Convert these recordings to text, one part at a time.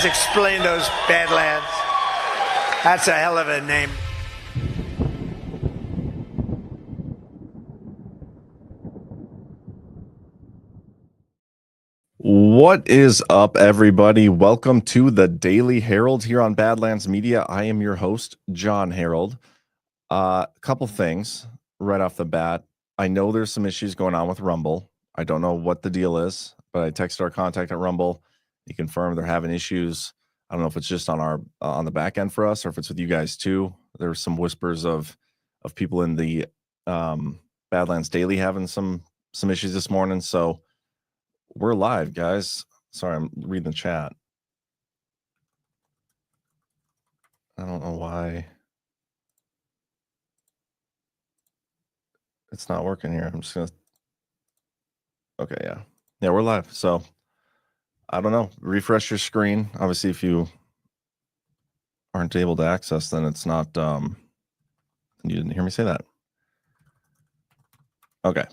Badlands. Explain those Badlands. That's a hell of a name. What is up, everybody? Welcome to the Daily Herold here on Badlands Media. I am your host, John Herold. A couple things right off the bat. I know there's some issues going on with Rumble. I don't know what the deal is, but I texted our contact at Rumble. He confirmed they're having issues. I don't know if it's just on the back end for us or if it's with you guys too. There's some whispers of people in the Badlands Daily having some issues this morning. So we're live, guys. Sorry, I'm reading the chat. I don't know why it's not working here. I'm just gonna. Okay, yeah, we're live. So I don't know. Refresh your screen. Obviously, if you aren't able to access, then it's not. You didn't hear me say that. Okay.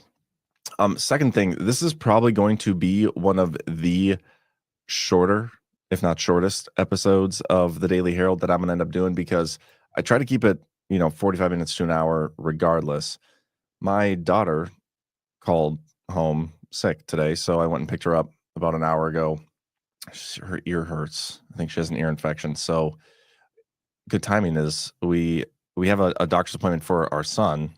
Second thing, this is probably going to be one of the shorter, if not shortest, episodes of the Daily Herald that I'm gonna end up doing because I try to keep it, 45 minutes to an hour regardless. My daughter called home sick today, so I went and picked her up about an hour ago. Her ear hurts. I think she has an ear infection. So good timing is we have a doctor's appointment for our son,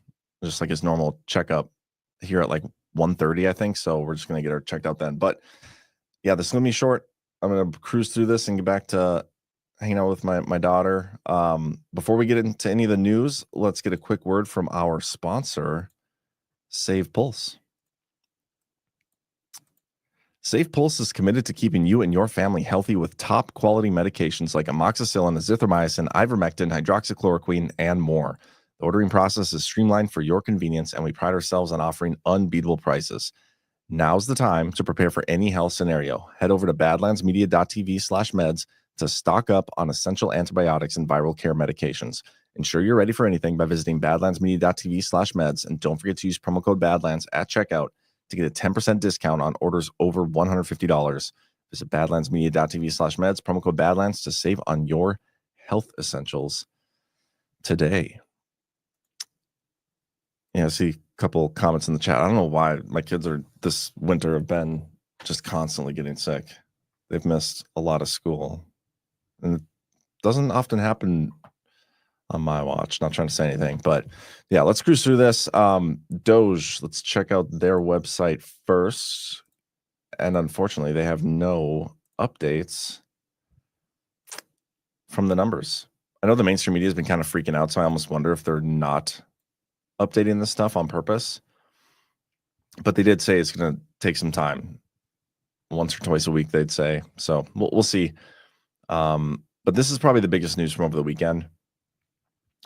just like his normal checkup here at like 1:30, I think. So we're just gonna get her checked out then. But yeah, this is gonna be short. I'm gonna cruise through this and get back to hanging out with my daughter. Before we get into any of the news, let's get a quick word from our sponsor, Save Pulse. Save Pulse is committed to keeping you and your family healthy with top quality medications like amoxicillin, azithromycin, ivermectin, hydroxychloroquine, and more. The ordering process is streamlined for your convenience, and we pride ourselves on offering unbeatable prices. Now's the time to prepare for any health scenario. Head over to badlandsmedia.tv/meds to stock up on essential antibiotics and viral care medications. Ensure you're ready for anything by visiting badlandsmedia.tv/meds, and don't forget to use promo code BADLANDS at checkout to get a 10% discount on orders over $150. Visit badlandsmedia.tv/meds, promo code BADLANDS to save on your health essentials today. Yeah, I see a couple comments in the chat. I don't know why my kids are this winter have been just constantly getting sick. They've missed a lot of school. And it doesn't often happen on my watch. Not trying to say anything, but yeah, let's cruise through this. Doge, let's check out their website first. And unfortunately, they have no updates from the numbers. I know the mainstream media has been kind of freaking out, so I almost wonder if they're not updating this stuff on purpose. But they did say it's going to take some time. Once or twice a week, they'd say. So we'll see. But this is probably the biggest news from over the weekend.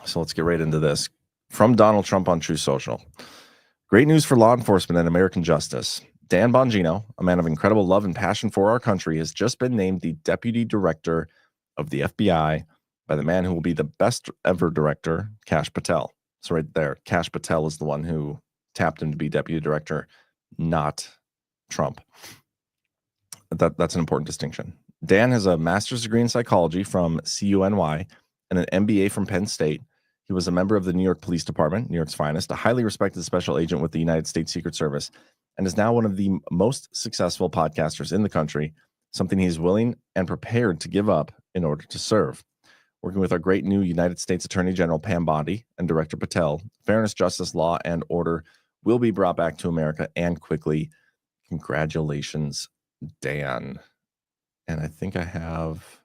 So let's get right into this. From Donald Trump on Truth Social. Great news for law enforcement and American justice. Dan Bongino, a man of incredible love and passion for our country, has just been named the Deputy Director of the FBI by the man who will be the best ever director, Kash Patel. So right there, Kash Patel is the one who tapped him to be Deputy Director, not Trump. That's an important distinction. Dan has a master's degree in psychology from CUNY and an MBA from Penn State. He was a member of the New York Police Department, New York's finest, a highly respected special agent with the United States Secret Service, and is now one of the most successful podcasters in the country, something he's willing and prepared to give up in order to serve. Working with our great new United States Attorney General Pam Bondi and Director Patel, fairness, justice, law, and order will be brought back to America and quickly. Congratulations, Dan. And I think I have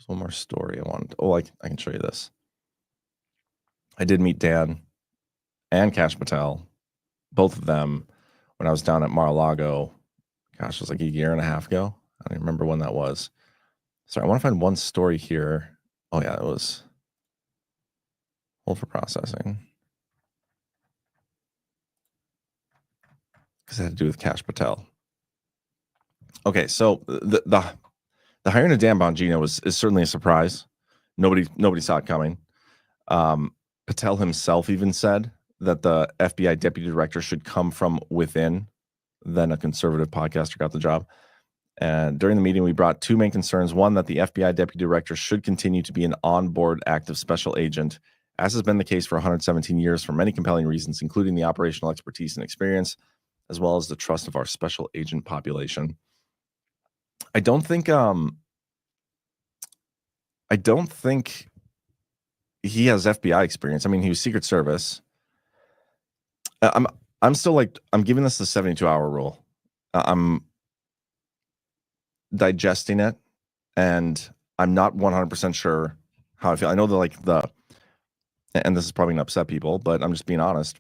one more story I wanted. I can show you this. I did meet Dan and Kash Patel, both of them, when I was down at Mar-a-Lago. Gosh, it was like a year and a half ago. I don't even remember when that was. Sorry, I want to find one story here. Oh yeah, it was. Hold for processing. Because it had to do with Kash Patel. Okay, so the hiring of Dan Bongino is certainly a surprise. Nobody saw it coming. Patel himself even said that the FBI deputy director should come from within. Then a conservative podcaster got the job. And during the meeting, we brought two main concerns. One, that the FBI deputy director should continue to be an on-board active special agent, as has been the case for 117 years for many compelling reasons, including the operational expertise and experience, as well as the trust of our special agent population. I don't think he has FBI experience. I mean, he was Secret Service. I'm still like, I'm giving this the 72-hour rule. I'm digesting it, and I'm not 100% sure how I feel. I know that and this is probably gonna upset people, but I'm just being honest.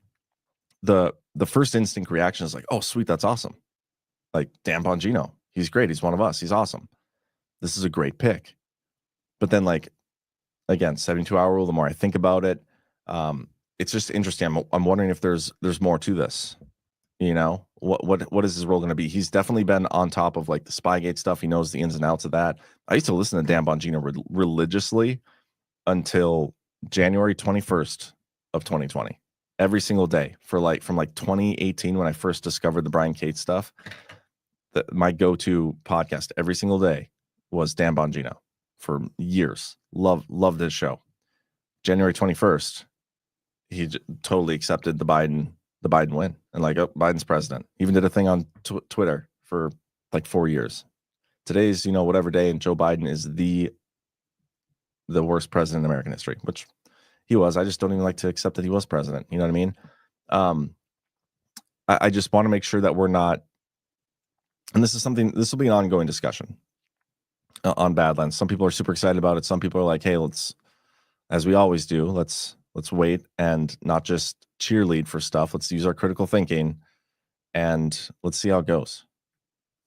The first instinct reaction is like, oh, sweet, that's awesome. Like, Dan Bongino, he's great. He's one of us. He's awesome. This is a great pick. But then, like, again, 72-hour rule, the more I think about it, it's just interesting. I'm wondering if there's more to this. You know, what is his role going to be? He's definitely been on top of like the Spygate stuff. He knows the ins and outs of that. I used to listen to Dan Bongino religiously until January 21st of 2020, every single day for like from like 2018 when I first discovered the Brian Cates stuff. My go-to podcast every single day was Dan Bongino for years. Loved his show. January 21st, he totally accepted the Biden win and like, oh, Biden's president. Even did a thing on Twitter for like 4 years. Today's, whatever day, and Joe Biden is the worst president in American history, which he was. I just don't even like to accept that he was president. You know what I mean? I just want to make sure that we're not, and this will be an ongoing discussion on Badlands. Some people are super excited about it. Some people are like, hey, let's, as we always do, let's wait and not just cheerlead for stuff. Let's use our critical thinking and let's see how it goes.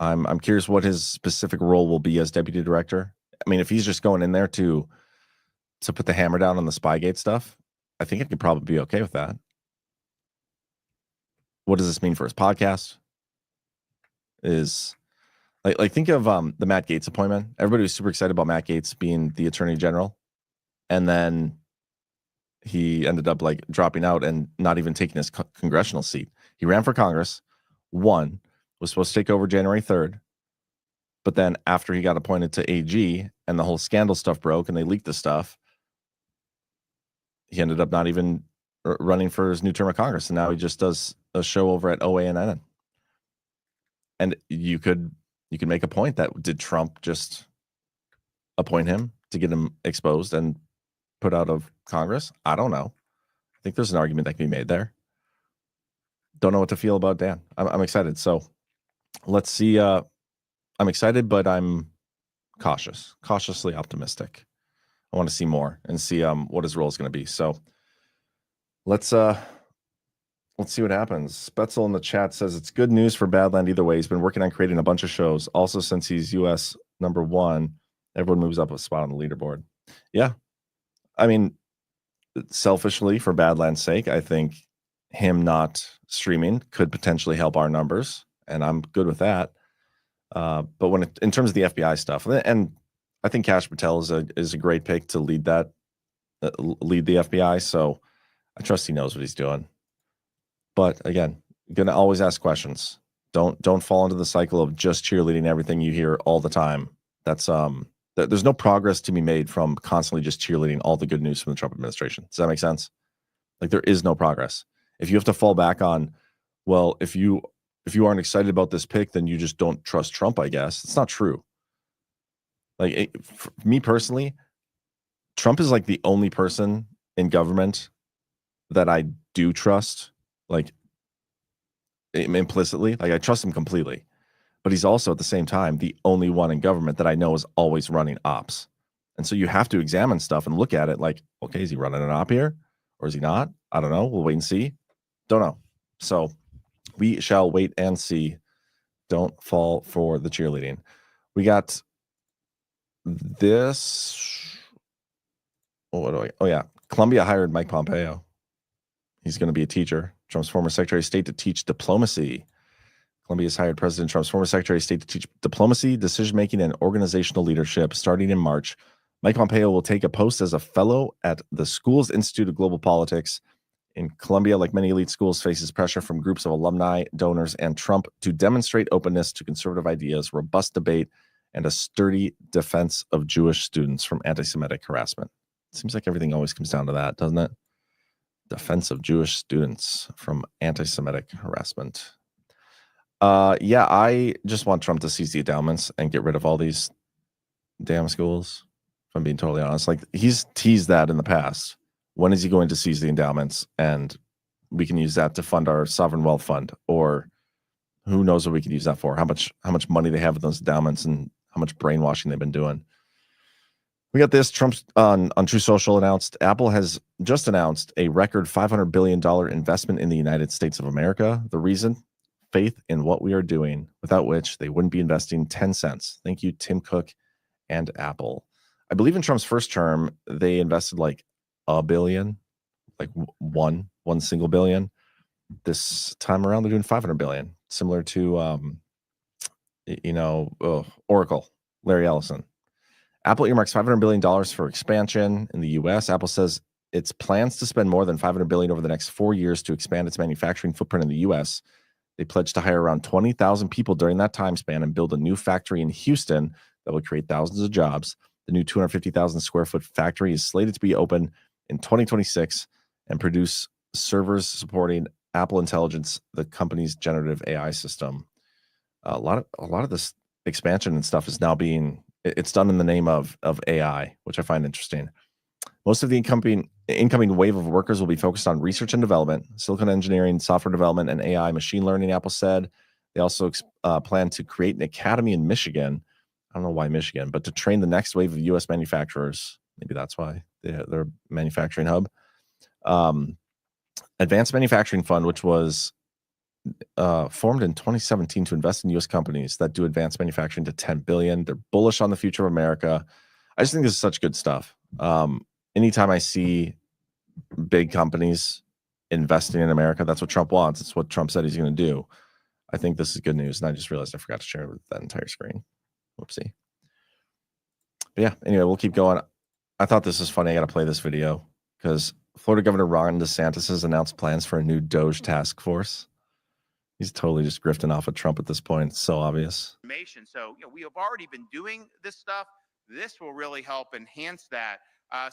I'm curious what his specific role will be as deputy director. I mean, if he's just going in there to put the hammer down on the Spygate stuff, I think it could probably be okay with that. What does this mean for his podcast? Is like think of the Matt Gaetz appointment. Everybody was super excited about Matt Gaetz being the attorney general, and then he ended up like dropping out and not even taking his congressional seat. He ran for Congress, won, was supposed to take over January 3rd. But then after he got appointed to AG and the whole scandal stuff broke and they leaked the stuff, he ended up not even running for his new term of Congress. And now he just does a show over at OANN. And you could make a point that, did Trump just appoint him to get him exposed and put out of Congress? I don't know. I think there's an argument that can be made there. Don't know what to feel about Dan. I'm excited. So let's see. I'm excited, but I'm cautiously optimistic. I want to see more and see what his role is going to be. So let's see what happens. Spetzel in the chat says it's good news for Badland either way. He's been working on creating a bunch of shows. Also, since he's US #1, everyone moves up a spot on the leaderboard. Yeah. I mean, selfishly, for Badland's sake, I think him not streaming could potentially help our numbers, and I'm good with that. But in terms of the FBI stuff, and I think Kash Patel is a great pick to lead the FBI. So I trust he knows what he's doing. But again, gonna always ask questions. Don't fall into the cycle of just cheerleading everything you hear all the time. That's there's no progress to be made from constantly just cheerleading all the good news from the Trump administration. Does that make sense? Like, there is no progress. If you have to fall back on, well, if you aren't excited about this pick, then you just don't trust Trump, I guess. It's not true. Like, for me personally, Trump is like the only person in government that I do trust, like, implicitly. Like, I trust him completely. But he's also at the same time the only one in government that I know is always running ops. And so you have to examine stuff and look at it like, okay, is he running an op here or is he not? I don't know. We'll wait and see. Don't know. So we shall wait and see. Don't fall for the cheerleading. We got this. Oh yeah. Columbia hired Mike Pompeo. He's going to be a teacher. Trump's former Secretary of State to teach diplomacy. Columbia has hired President Trump's former Secretary of State to teach diplomacy, decision-making, and organizational leadership starting in March. Mike Pompeo will take a post as a fellow at the School's Institute of Global Politics In Columbia, like many elite schools, faces pressure from groups of alumni, donors, and Trump to demonstrate openness to conservative ideas, robust debate, and a sturdy defense of Jewish students from anti-Semitic harassment. Seems like everything always comes down to that, doesn't it? Defense of Jewish students from anti-Semitic harassment. Yeah, I just want Trump to seize the endowments and get rid of all these damn schools. If I'm being totally honest, like he's teased that in the past. When is he going to seize the endowments and we can use that to fund our sovereign wealth fund, or who knows what we could use that for? How much money they have in those endowments and how much brainwashing they've been doing. We got this. Trump's on True Social announced Apple has just announced a record $500 billion investment in the United States of America. The reason? Faith in what we are doing, without which they wouldn't be investing 10 cents. Thank you, Tim Cook and Apple. I believe in Trump's first term, they invested like $1 billion, like one single billion. This time around, they're doing 500 billion, similar to, Oracle, Larry Ellison. Apple earmarks $500 billion for expansion in the U.S. Apple says its plans to spend more than $500 billion over the next 4 years to expand its manufacturing footprint in the U.S. They pledged to hire around 20,000 people during that time span and build a new factory in Houston that will create thousands of jobs. The new 250,000 square foot factory is slated to be open in 2026 and produce servers supporting Apple Intelligence, the company's generative AI system. A lot of this expansion and stuff is now it's done in the name of AI, which I find interesting. Most of the incoming wave of workers will be focused on research and development, silicon engineering, software development, and AI machine learning, Apple said. They also plan to create an academy in Michigan. I don't know why Michigan, but to train the next wave of U.S. manufacturers. Maybe that's why they're a manufacturing hub. Advanced Manufacturing Fund, which was formed in 2017 to invest in U.S. companies that do advanced manufacturing to $10 billion. They're bullish on the future of America. I just think this is such good stuff. Anytime I see big companies investing in America, that's what Trump wants. It's what Trump said he's going to do. I think this is good news. And I just realized I forgot to share that entire screen. Whoopsie. But yeah, anyway, we'll keep going. I thought this was funny. I got to play this video because Florida Governor Ron DeSantis has announced plans for a new Doge task force. He's totally just grifting off of Trump at this point. It's so obvious. So, we have already been doing this stuff. This will really help enhance that.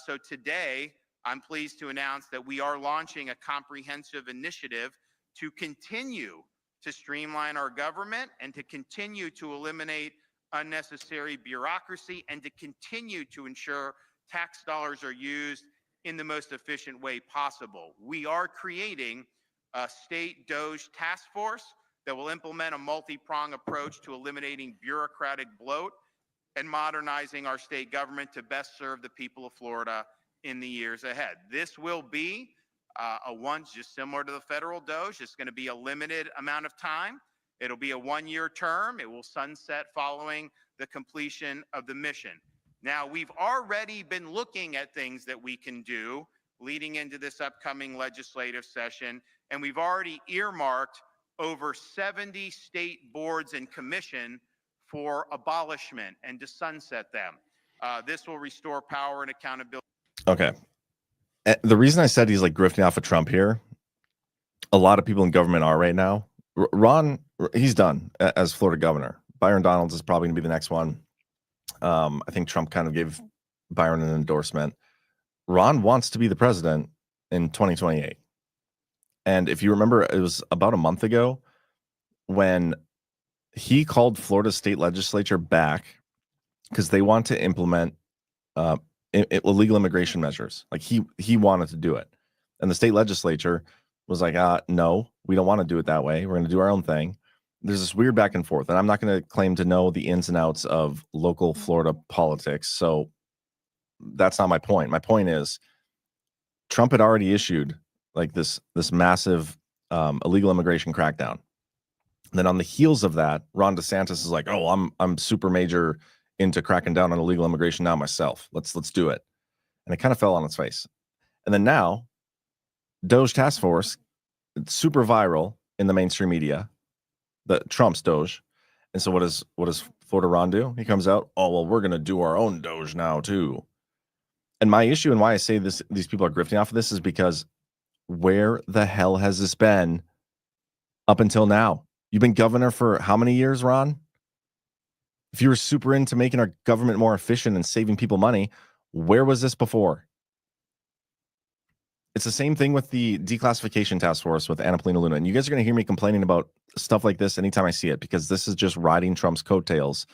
So today, I'm pleased to announce that we are launching a comprehensive initiative to continue to streamline our government and to continue to eliminate unnecessary bureaucracy and to continue to ensure tax dollars are used in the most efficient way possible. We are creating a state Doge task force that will implement a multi-pronged approach to eliminating bureaucratic bloat and modernizing our state government to best serve the people of Florida in the years ahead. This will be just similar to the federal Doge. It's going to be a limited amount of time. It'll be a one-year term. It will sunset following the completion of the mission. Now, we've already been looking at things that we can do leading into this upcoming legislative session, and we've already earmarked over 70 state boards and commission for abolishment and to sunset them. This will restore power and accountability. Okay. The reason I said he's like grifting off of Trump here, a lot of people in government are right now. Ron, he's done as Florida governor. Byron Donalds is probably going to be the next one. I think Trump kind of gave Byron an endorsement. Ron wants to be the president in 2028. And if you remember, it was about a month ago when he called Florida state legislature back because they want to implement illegal immigration measures. Like he wanted to do it. And the state legislature was like, no, we don't want to do it that way. We're going to do our own thing. There's this weird back and forth. And I'm not going to claim to know the ins and outs of local Florida politics. So that's not my point. My point is Trump had already issued like this massive illegal immigration crackdown. And then on the heels of that, Ron DeSantis is like, oh, I'm super major into cracking down on illegal immigration now myself. Let's do it. And it kind of fell on its face. And then now, Doge Task Force, it's super viral in the mainstream media, the Trump's Doge. And so what does Florida Ron do? He comes out, oh, well, we're going to do our own Doge now too. And my issue and why I say these people are grifting off of this is because where the hell has this been up until now? You've been governor for how many years, Ron? If you were super into making our government more efficient and saving people money, where was this before? It's the same thing with the declassification task force with Anna Paulina Luna. And you guys are going to hear me complaining about stuff like this anytime I see it, because this is just riding Trump's coattails.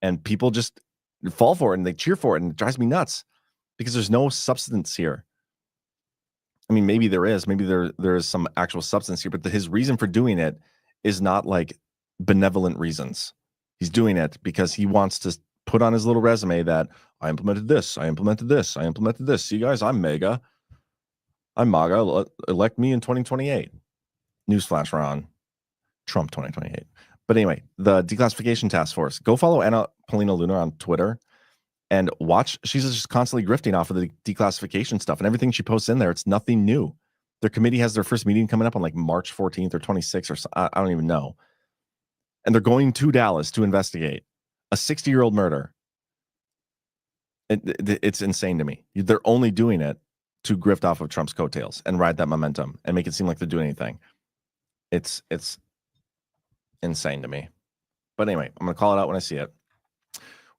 And people just fall for it and they cheer for it. And it drives me nuts because there's no substance here. I mean, maybe there is. Maybe there is some actual substance here. But his reason for doing it is not like benevolent reasons. He's doing it because he wants to put on his little resume that I implemented this, I implemented this, I implemented this. See, guys, I'm mega. I'm MAGA. Elect me in 2028. Newsflash, Ron. Trump 2028. But anyway, the declassification task force. Go follow Anna Paulina Luna on Twitter and watch. She's just constantly grifting off of the declassification stuff, and everything she posts in there, it's nothing new. Their committee has their first meeting coming up on like March 14th or 26th or so. I don't even know. And they're going to Dallas to investigate a 60-year-old murder. It's insane to me. They're only doing it to grift off of Trump's coattails and ride that momentum and make it seem like they're doing anything. It's insane to me. But anyway, I'm going to call it out when I see it.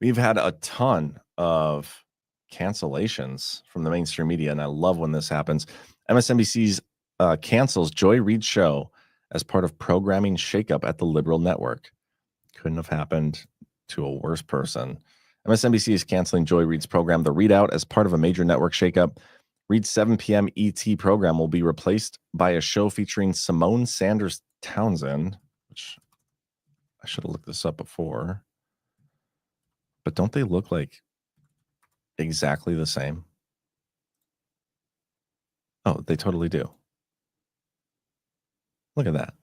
We've had a ton of cancellations from the mainstream media, and I love when this happens. MSNBC's cancels Joy Reid's show as part of programming shakeup at the liberal network. Couldn't have happened to a worse person. MSNBC is canceling Joy Reid's program, The Readout, as part of a major network shakeup. Reid's 7 p.m. ET program will be replaced by a show featuring Simone Sanders Townsend, which I should have looked this up before. But don't they look like exactly the same? Oh, they totally do. Look at that.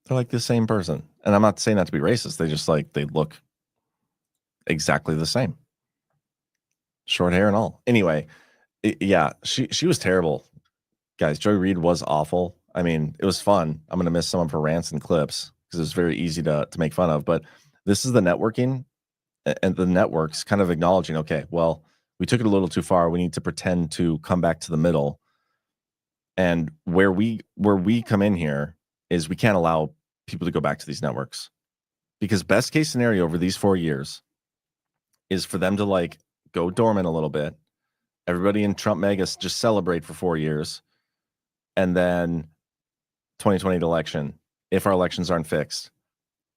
They're like the same person. And I'm not saying that to be racist. They look exactly the same. Short hair and all. Anyway, yeah, she was terrible. Guys, Joy Reid was awful. I mean, it was fun. I'm going to miss some of her rants and clips because it was very easy to make fun of. But this is the networking and the networks kind of acknowledging, okay, well, we took it a little too far. We need to pretend to come back to the middle. And where we come in here is we can't allow people to go back to these networks, because best case scenario over these 4 years is for them to like go dormant a little bit. Everybody in Trump megas just celebrate for 4 years. And then 2028 election, if our elections aren't fixed,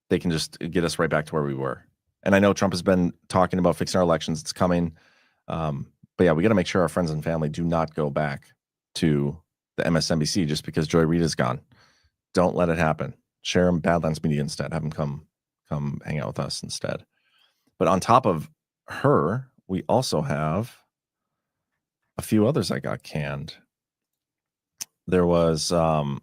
they can just get us right back to where we were. And I know Trump has been talking about fixing our elections. It's coming. But yeah, we got to make sure our friends and family do not go back to the MSNBC just because Joy Reid is gone. Don't let it happen. Share them Badlands Media instead. Have them come hang out with us instead. But on top of her, we also have a few others that got canned. There was, and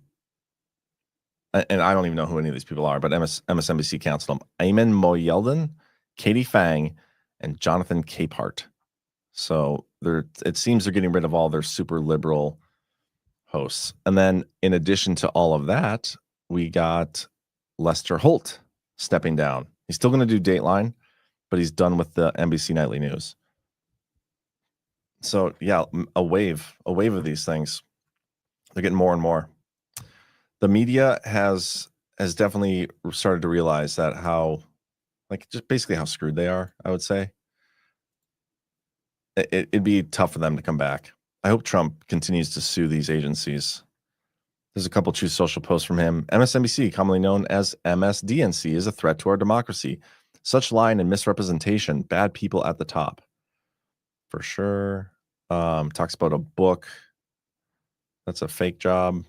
I don't even know who any of these people are, but MSNBC canceled them. Ayman Mohyeldin, Katie Fang, and Jonathan Capehart. So it seems they're getting rid of all their super liberal hosts. And then in addition to all of that, we got Lester Holt stepping down. He's still going to do Dateline, but he's done with the NBC Nightly News. So yeah, a wave of these things. They're getting more and more. The media has definitely started to realize that just basically how screwed they are, I would say. It'd be tough for them to come back. I hope Trump continues to sue these agencies. There's a couple Truth Social posts from him. MSNBC, commonly known as MSDNC, is a threat to our democracy. Such lying and misrepresentation, bad people at the top. For sure. Talks about a book. That's a fake job.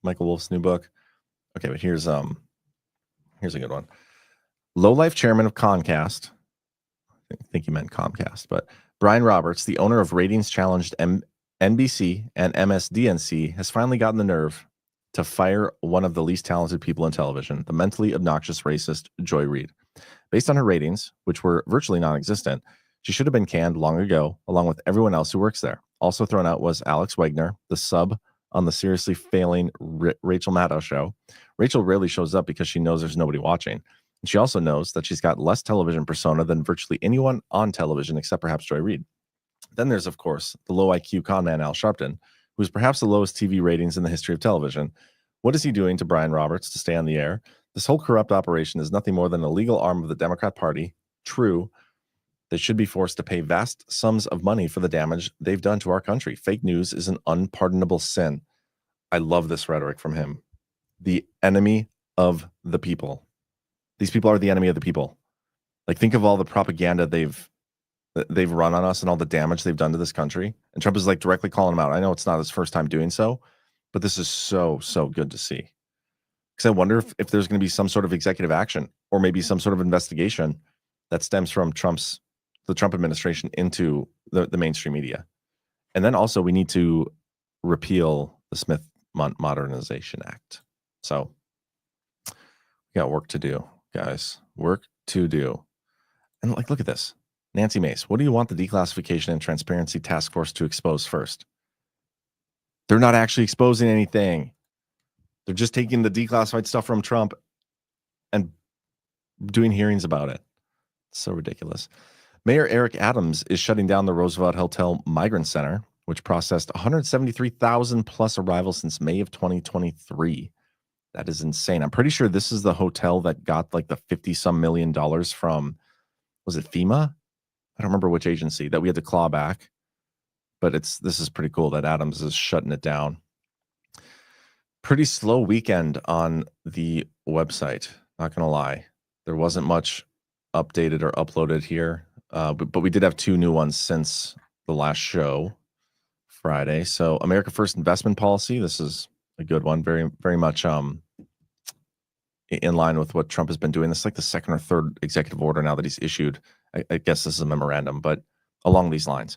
Michael Wolff's new book. Okay, but here's a good one. Low-life chairman of Comcast. I think he meant Comcast, but Brian Roberts, the owner of ratings-challenged NBC and MSDNC, has finally gotten the nerve to fire one of the least talented people in television, the mentally obnoxious racist Joy Reid. Based on her ratings, which were virtually non-existent, she should have been canned long ago, along with everyone else who works there. Also thrown out was Alex Wagner, the sub on the seriously failing Rachel Maddow show. Rachel rarely shows up because she knows there's nobody watching. And she also knows that she's got less television persona than virtually anyone on television except perhaps Joy Reid. Then there's, of course, the low IQ con man Al Sharpton, who is perhaps the lowest TV ratings in the history of television. What is he doing to Brian Roberts to stay on the air? This whole corrupt operation is nothing more than a legal arm of the Democrat Party. True, they should be forced to pay vast sums of money for the damage they've done to our country. Fake news is an unpardonable sin. I love this rhetoric from him. The enemy of the people. These people are the enemy of the people. Like, think of all the propaganda they've run on us and all the damage they've done to this country. And Trump is like directly calling them out. I know it's not his first time doing so, but this is so good to see. Because I wonder if there's going to be some sort of executive action or maybe some sort of investigation that stems from the Trump administration into the mainstream media. And then also we need to repeal the Smith Modernization Act. So we got work to do, guys. Work to do. And like, look at this. Nancy Mace, what do you want the Declassification and Transparency Task Force to expose first? They're not actually exposing anything. They're just taking the declassified stuff from Trump and doing hearings about it. It's so ridiculous. Mayor Eric Adams is shutting down the Roosevelt Hotel Migrant Center, which processed 173,000 plus arrivals since May of 2023. That is insane. I'm pretty sure this is the hotel that got like the 50-some million dollars from, was it FEMA? I don't remember which agency that we had to claw back. But this is pretty cool that Adams is shutting it down. Pretty slow weekend on the website. Not going to lie. There wasn't much updated or uploaded here. But we did have 2 new ones since the last show, Friday. So America First investment policy. This is a good one. Very, very much in line with what Trump has been doing. This is like the second or third executive order now that he's issued. I guess this is a memorandum, but along these lines.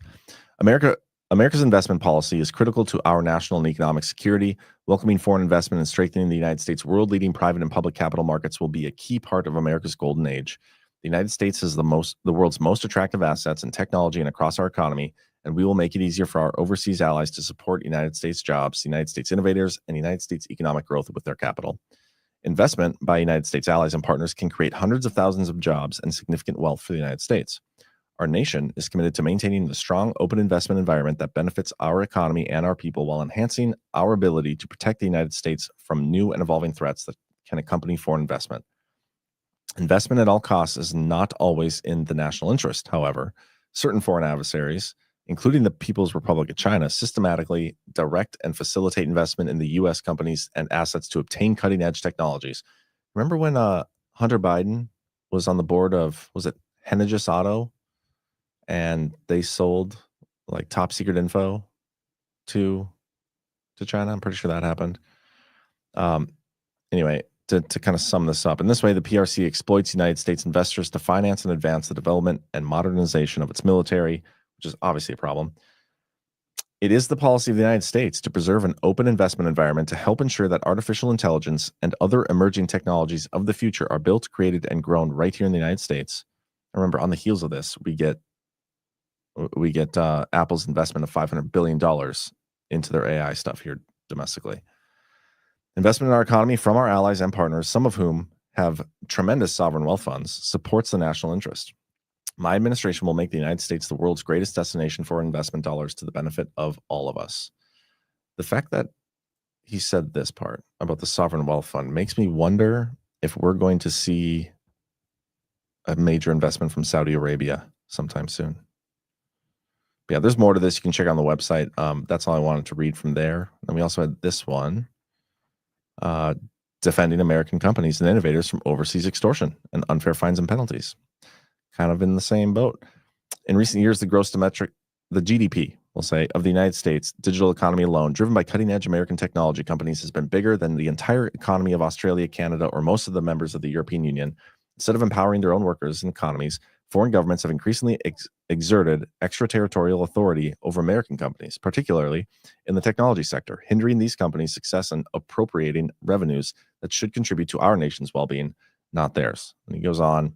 America's investment policy is critical to our national and economic security. Welcoming foreign investment and strengthening the United States' world-leading private and public capital markets will be a key part of America's golden age. The United States has the world's most attractive assets in technology and across our economy, and we will make it easier for our overseas allies to support United States jobs, United States innovators, and United States economic growth with their capital. Investment by United States allies and partners can create hundreds of thousands of jobs and significant wealth for the United States. Our nation is committed to maintaining the strong, open investment environment that benefits our economy and our people while enhancing our ability to protect the United States from new and evolving threats that can accompany foreign investment. Investment at all costs is not always in the national interest. However, certain foreign adversaries, including the People's Republic of China, systematically direct and facilitate investment in the U.S. companies and assets to obtain cutting-edge technologies. Remember when Hunter Biden was on the board of, was it Henegis Auto? And they sold like top secret info to China. I'm pretty sure that happened. Anyway, to kind of sum this up, in this way, the PRC exploits United States investors to finance and advance the development and modernization of its military, which is obviously a problem. It is the policy of the United States to preserve an open investment environment to help ensure that artificial intelligence and other emerging technologies of the future are built, created, and grown right here in the United States. And remember, on the heels of this, we get Apple's investment of $500 billion into their AI stuff here domestically. Investment in our economy from our allies and partners, some of whom have tremendous sovereign wealth funds, supports the national interest. My administration will make the United States the world's greatest destination for investment dollars to the benefit of all of us. The fact that he said this part about the sovereign wealth fund makes me wonder if we're going to see a major investment from Saudi Arabia sometime soon. Yeah, there's more to this. You can check out on the website. That's all I wanted to read from there. And we also had this one, defending American companies and innovators from overseas extortion and unfair fines and penalties. Kind of in the same boat. In recent years, the GDP, we'll say, of the United States digital economy alone, driven by cutting-edge American technology companies, has been bigger than the entire economy of Australia, Canada, or most of the members of the European Union. Instead of empowering their own workers and economies, foreign governments have increasingly exerted extraterritorial authority over American companies, particularly in the technology sector, hindering these companies' success and appropriating revenues that should contribute to our nation's well-being, not theirs. And he goes on,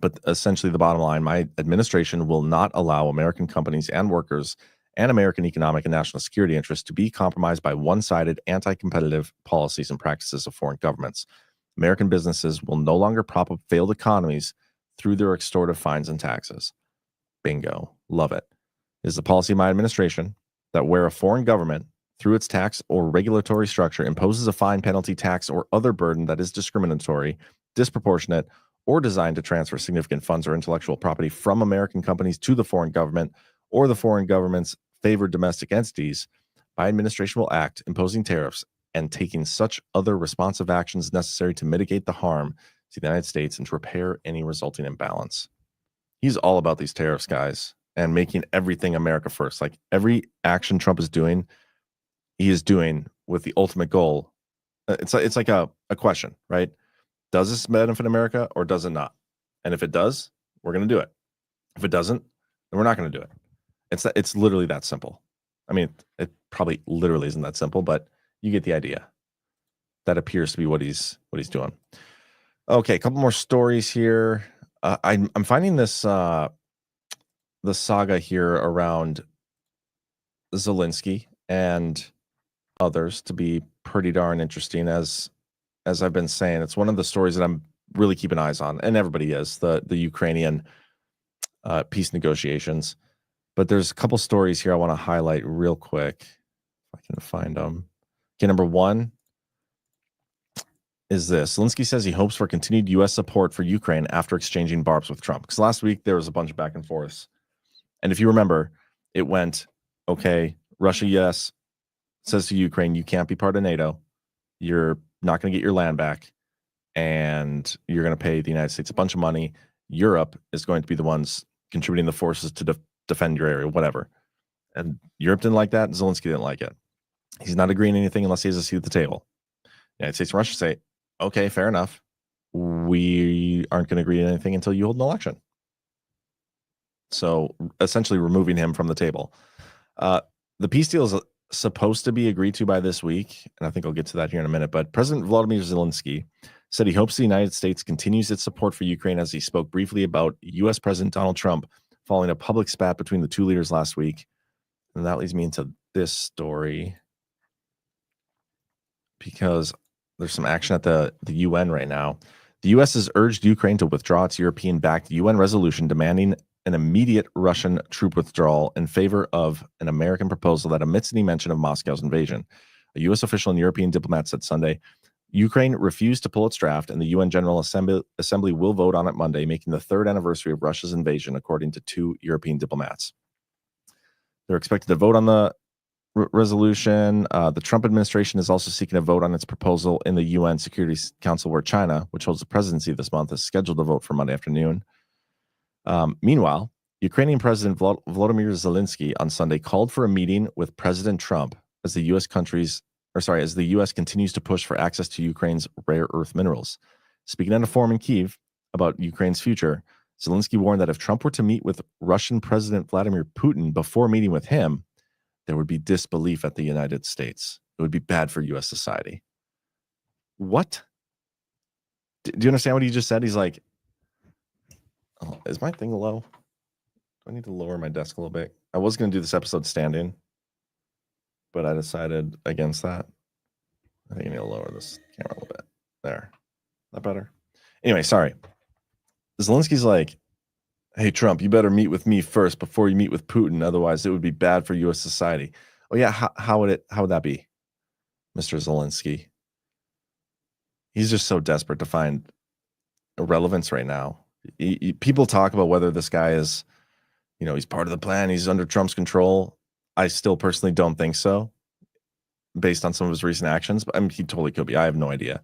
but essentially the bottom line, my administration will not allow American companies and workers and American economic and national security interests to be compromised by one-sided anti-competitive policies and practices of foreign governments. American businesses will no longer prop up failed economies through their extortive fines and taxes. Bingo. Love it. It is the policy of my administration that where a foreign government, through its tax or regulatory structure, imposes a fine, penalty, tax, or other burden that is discriminatory, disproportionate, or designed to transfer significant funds or intellectual property from American companies to the foreign government or the foreign government's favored domestic entities, my administration will act, imposing tariffs and taking such other responsive actions necessary to mitigate the harm to the United States and to repair any resulting imbalance. He's all about these tariffs, guys, and making everything America first. Like every action Trump is doing, he is doing with the ultimate goal. It's like a question, right? Does this benefit America or does it not? And if it does, we're going to do it. If it doesn't, then we're not going to do it. It's literally that simple. I mean, it probably literally isn't that simple, but you get the idea. That appears to be what he's doing. Okay, a couple more stories here. I'm finding this the saga here around Zelensky and others to be pretty darn interesting. As I've been saying, it's one of the stories that I'm really keeping eyes on, and everybody is the Ukrainian peace negotiations. But there's a couple stories here I want to highlight real quick, if I can find them. Okay, number one is this. Zelensky says he hopes for continued U.S. support for Ukraine after exchanging barbs with Trump. Because last week there was a bunch of back and forths. And if you remember, it went, okay, Russia, yes, says to Ukraine, you can't be part of NATO. You're not going to get your land back. And you're going to pay the United States a bunch of money. Europe is going to be the ones contributing the forces to defend your area, whatever. And Europe didn't like that. Zelensky didn't like it. He's not agreeing to anything unless he has a seat at the table. The United States and Russia say, okay, fair enough. We aren't going to agree to anything until you hold an election. So essentially removing him from the table. The peace deal is supposed to be agreed to by this week, and I think I'll get to that here in a minute. But President Volodymyr Zelensky said he hopes the United States continues its support for Ukraine, as he spoke briefly about U.S. President Donald Trump following a public spat between the two leaders last week. And that leads me into this story, because there's some action at the UN right now. The U.S. has urged Ukraine to withdraw its European-backed UN resolution demanding an immediate Russian troop withdrawal in favor of an American proposal that omits any mention of Moscow's invasion. A U.S. official and European diplomat said Sunday, Ukraine refused to pull its draft, and the UN General Assembly will vote on it Monday, making the third anniversary of Russia's invasion, according to two European diplomats. They're expected to vote on the resolution. The Trump administration is also seeking a vote on its proposal in the UN Security Council, where China, which holds the presidency this month, is scheduled to vote for Monday afternoon. Meanwhile, Ukrainian President Volodymyr Zelensky on Sunday called for a meeting with President Trump as the U.S. continues to push for access to Ukraine's rare earth minerals. Speaking at a forum in Kyiv about Ukraine's future, Zelensky warned that if Trump were to meet with Russian President Vladimir Putin before meeting with him, there would be disbelief at the United States. It would be bad for U.S. society. What? Do you understand what he just said? He's like, oh, is my thing low? Do I need to lower my desk a little bit? I was going to do this episode standing, but I decided against that. I think I need to lower this camera a little bit. There. That better? Anyway, sorry. Zelensky's like, hey, Trump, you better meet with me first before you meet with Putin. Otherwise, it would be bad for U.S. society. Oh, yeah. How would that be, Mr. Zelensky? He's just so desperate to find relevance right now. People talk about whether this guy is, he's part of the plan. He's under Trump's control. I still personally don't think so, based on some of his recent actions. But I mean, he totally could be. I have no idea.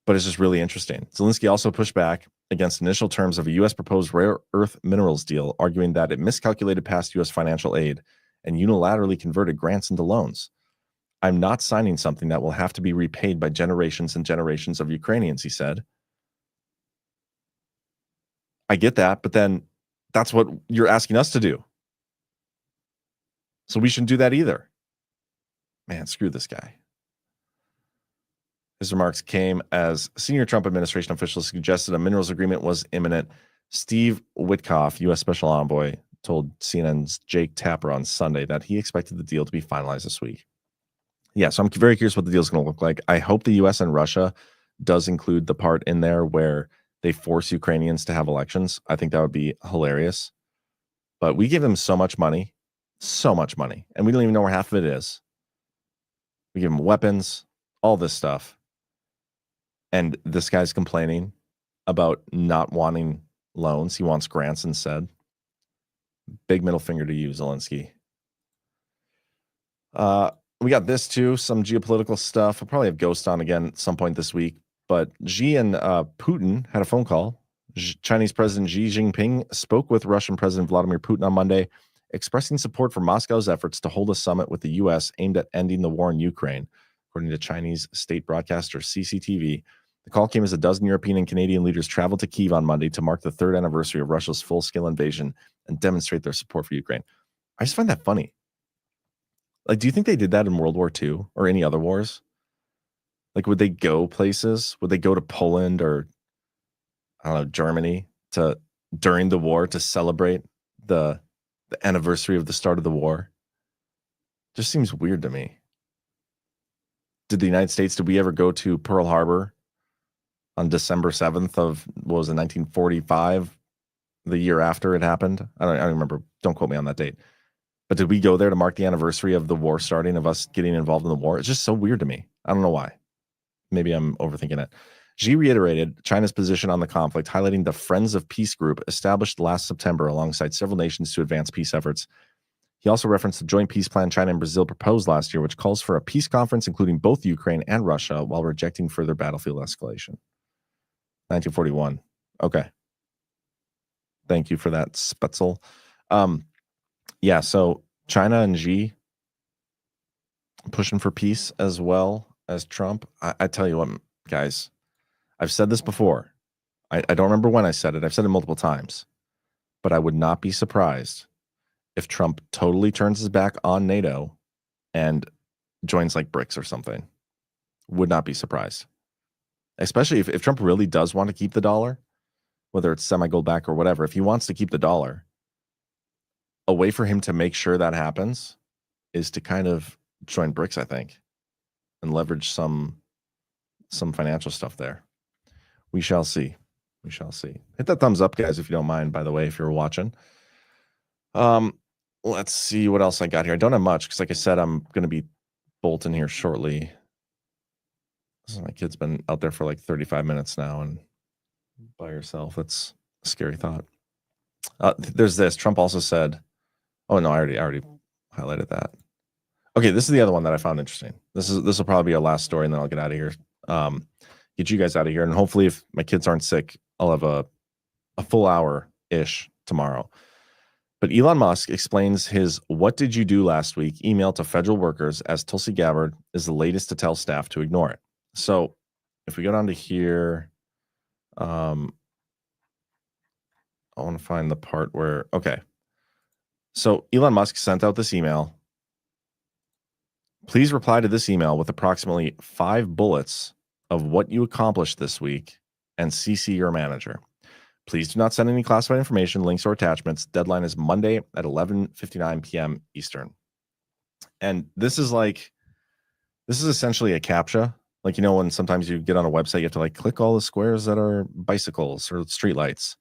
But it's just really interesting. Zelensky also pushed back against initial terms of a U.S. proposed rare earth minerals deal, arguing that it miscalculated past U.S. financial aid and unilaterally converted grants into loans. I'm not signing something that will have to be repaid by generations and generations of Ukrainians, he said. I get that, but then that's what you're asking us to do. So we shouldn't do that either. Man, screw this guy. His remarks came as senior Trump administration officials suggested a minerals agreement was imminent. Steve Witkoff, U.S. Special Envoy, told CNN's Jake Tapper on Sunday that he expected the deal to be finalized this week. Yeah, so I'm very curious what the deal is going to look like. I hope the U.S. and Russia does include the part in there where they force Ukrainians to have elections. I think that would be hilarious. But we give them so much money so much money, and we don't even know where half of it is. We give them weapons, all this stuff. And this guy's complaining about not wanting loans. He wants grants instead. Big middle finger to you, Zelensky. We got this too, some geopolitical stuff. I'll probably have Ghost on again at some point this week. But Xi and Putin had a phone call. Chinese President Xi Jinping spoke with Russian President Vladimir Putin on Monday, expressing support for Moscow's efforts to hold a summit with the U.S. aimed at ending the war in Ukraine, according to Chinese state broadcaster CCTV. The call came as a dozen European and Canadian leaders traveled to Kyiv on Monday to mark the third anniversary of Russia's full-scale invasion and demonstrate their support for Ukraine. I just find that funny. Like, do you think they did that in World War II or any other wars? Like, would they go places? Would they go to Poland or, I don't know, Germany during the war to celebrate the anniversary of the start of the war? Just seems weird to me. Did the United States, did we ever go to Pearl Harbor on December 7th of, what was it, 1945, the year after it happened? I don't remember. Don't quote me on that date. But did we go there to mark the anniversary of the war starting, of us getting involved in the war? It's just so weird to me. I don't know why. Maybe I'm overthinking it. Xi reiterated China's position on the conflict, highlighting the Friends of Peace group established last September alongside several nations to advance peace efforts. He also referenced the joint peace plan China and Brazil proposed last year, which calls for a peace conference including both Ukraine and Russia while rejecting further battlefield escalation. 1941. Okay. Thank you for that, Spetzel. Yeah, so China and Xi pushing for peace as well as Trump. I tell you what, guys, I've said this before. I don't remember when I said it. I've said it multiple times. But I would not be surprised if Trump totally turns his back on NATO and joins like BRICS or something. Would not be surprised. Especially if Trump really does want to keep the dollar, whether it's semi-gold back or whatever, if he wants to keep the dollar, a way for him to make sure that happens is to kind of join BRICS, I think, and leverage some financial stuff there. We shall see. We shall see. Hit that thumbs up, guys, if you don't mind, by the way, if you're watching. Let's see what else I got here. I don't have much because, like I said, I'm going to be bolting here shortly. My kid's been out there for like 35 minutes now and by herself. That's a scary thought. There's this. Trump also said, oh, no, I already highlighted that. Okay, this is the other one that I found interesting. This will probably be our last story, and then I'll get out of here. Get you guys out of here, and hopefully, if my kids aren't sick, I'll have a full hour-ish tomorrow. But Elon Musk explains his "What did you do last week?" email to federal workers as Tulsi Gabbard is the latest to tell staff to ignore it. So, if we go down to here, I want to find the part where, okay. So Elon Musk sent out this email. Please reply to this email with approximately 5 bullets of what you accomplished this week and CC your manager. Please do not send any classified information, links, or attachments. Deadline is Monday at 11:59 p.m. Eastern. And this is essentially a CAPTCHA. Like, you know, when sometimes you get on a website, you have to like click all the squares that are bicycles or streetlights.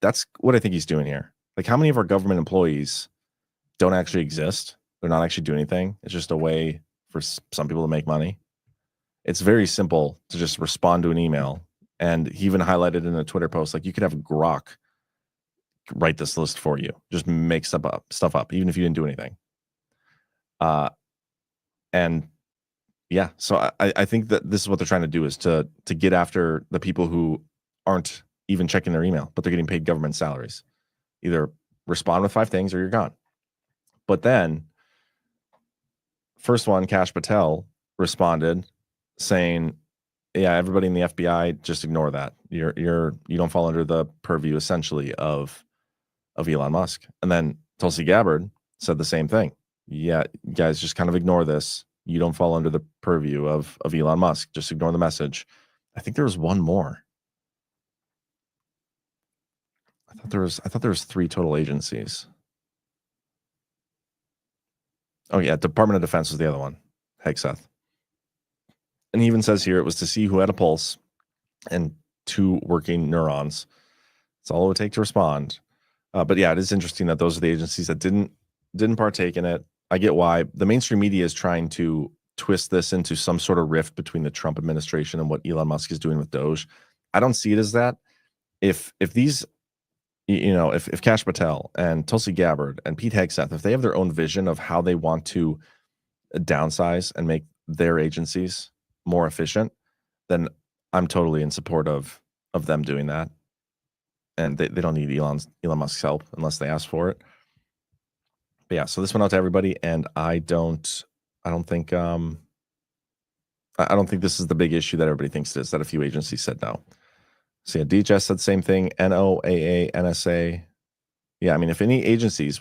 That's what I think he's doing here. Like, how many of our government employees don't actually exist? They're not actually doing anything. It's just a way for some people to make money. It's very simple to just respond to an email. And he even highlighted in a Twitter post, like, you could have Grok write this list for you. Just make stuff up, even if you didn't do anything. And yeah, so I think that this is what they're trying to do, is to get after the people who aren't even checking their email, but they're getting paid government salaries. Either respond with 5 things or you're gone. But then, first one, Kash Patel responded saying, yeah, everybody in the FBI, just ignore that. You don't fall under the purview essentially of Elon Musk. And then Tulsi Gabbard said the same thing. Yeah, guys, just kind of ignore this. You don't fall under the purview of Elon Musk. Just ignore the message. I think there was one more. I thought there was 3 total agencies. Oh yeah, Department of Defense was the other one. Hegseth. And he even says here it was to see who had a pulse and 2 working neurons. That's all it would take to respond. But yeah, it is interesting that those are the agencies that didn't didn't partake in it. I get why. The mainstream media is trying to twist this into some sort of rift between the Trump administration and what Elon Musk is doing with Doge. I don't see it as that. If these, if Kash Patel and Tulsi Gabbard and Pete Hegseth, if they have their own vision of how they want to downsize and make their agencies more efficient, then I'm totally in support of them doing that. And they don't need Elon Musk's help unless they ask for it. But yeah, so this went out to everybody, and I don't think this is the big issue that everybody thinks it is, that a few agencies said no. So yeah, DHS said the same thing, NOAA, NSA. Yeah, I mean, if any agencies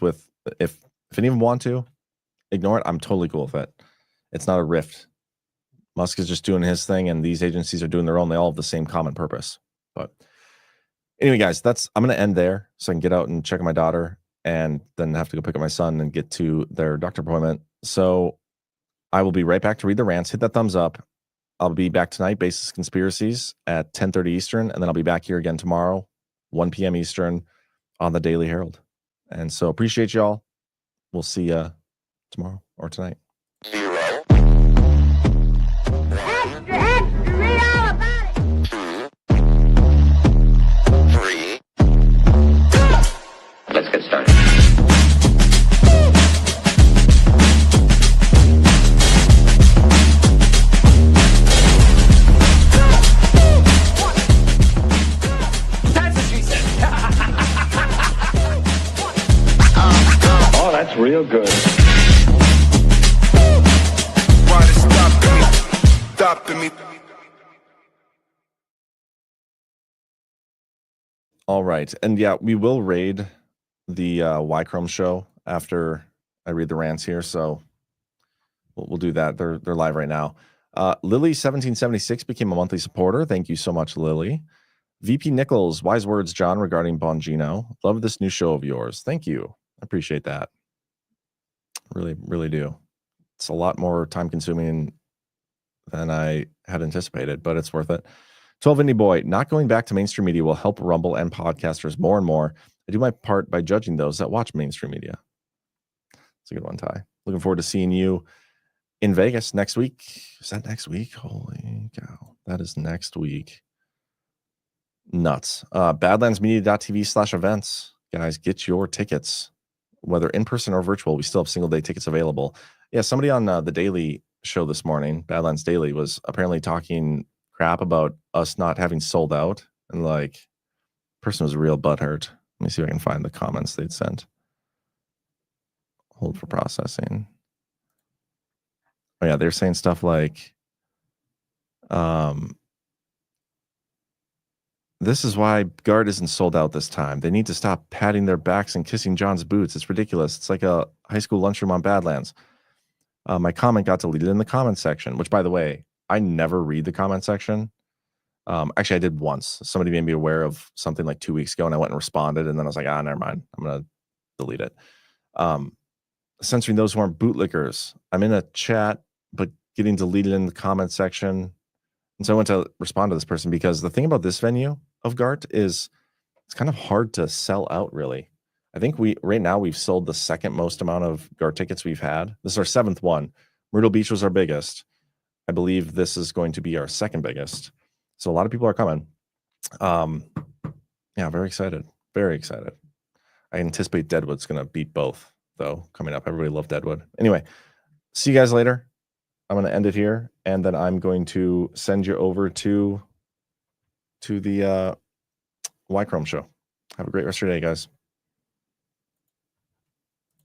if any of them want to ignore it, I'm totally cool with it. It's not a rift. Musk is just doing his thing, and these agencies are doing their own. They all have the same common purpose. But anyway, guys, I'm going to end there so I can get out and check on my daughter and then have to go pick up my son and get to their doctor appointment. So I will be right back to read the rants. Hit that thumbs up. I'll be back tonight, Basis Conspiracies at 10:30 Eastern, and then I'll be back here again tomorrow, 1 p.m. Eastern on the Daily Herald. And so appreciate y'all. We'll see you tomorrow or tonight. Read all about it. 3. Let's get started. That's what she said. Oh, that's real good. Why they stopping me? All right. And yeah, we will raid the Y-Chrome show after I read the rants here. So we'll do that. They're live right now. Lily1776 became a monthly supporter. Thank you so much, Lily. VP Nichols, wise words, John, regarding Bongino. Love this new show of yours. Thank you. I appreciate that. Really, really do. It's a lot more time consuming than I had anticipated, but it's worth it. 12 Indie Boy, not going back to mainstream media will help Rumble and podcasters more and more. I do my part by judging those that watch mainstream media. It's a good one, Ty. Looking forward to seeing you in Vegas next week. Is that next week? Holy cow. That is next week. Nuts. Badlandsmedia.tv/events. Guys, get your tickets. Whether in person or virtual, we still have single day tickets available. Yeah, somebody on the Daily show this morning, Badlands Daily, was apparently talking crap about us not having sold out, and like, person was real butthurt. Let me see if I can find the comments they'd sent. Hold for processing. Oh yeah, they're saying stuff like, this is why Guard isn't sold out this time. They need to stop patting their backs and kissing John's boots. It's ridiculous. It's like a high school lunchroom on Badlands. My comment got deleted in the comment section, which, by the way, I never read the comment section. Actually, I did once. Somebody made me aware of something like 2 weeks ago, and I went and responded, and then I was like, never mind. I'm going to delete it. Censoring those who aren't bootlickers. I'm in a chat, but getting deleted in the comment section. And so I went to respond to this person because the thing about this venue of GART is it's kind of hard to sell out, really. I think right now we've sold the second most amount of GART tickets we've had. This is our 7th one. Myrtle Beach was our biggest. I believe this is going to be our second biggest. So a lot of people are coming. Yeah, very excited. Very excited. I anticipate Deadwood's going to beat both, though, coming up. Everybody loved Deadwood. Anyway, see you guys later. I'm going to end it here, and then I'm going to send you over to the Y-Chrome show. Have a great rest of your day, guys.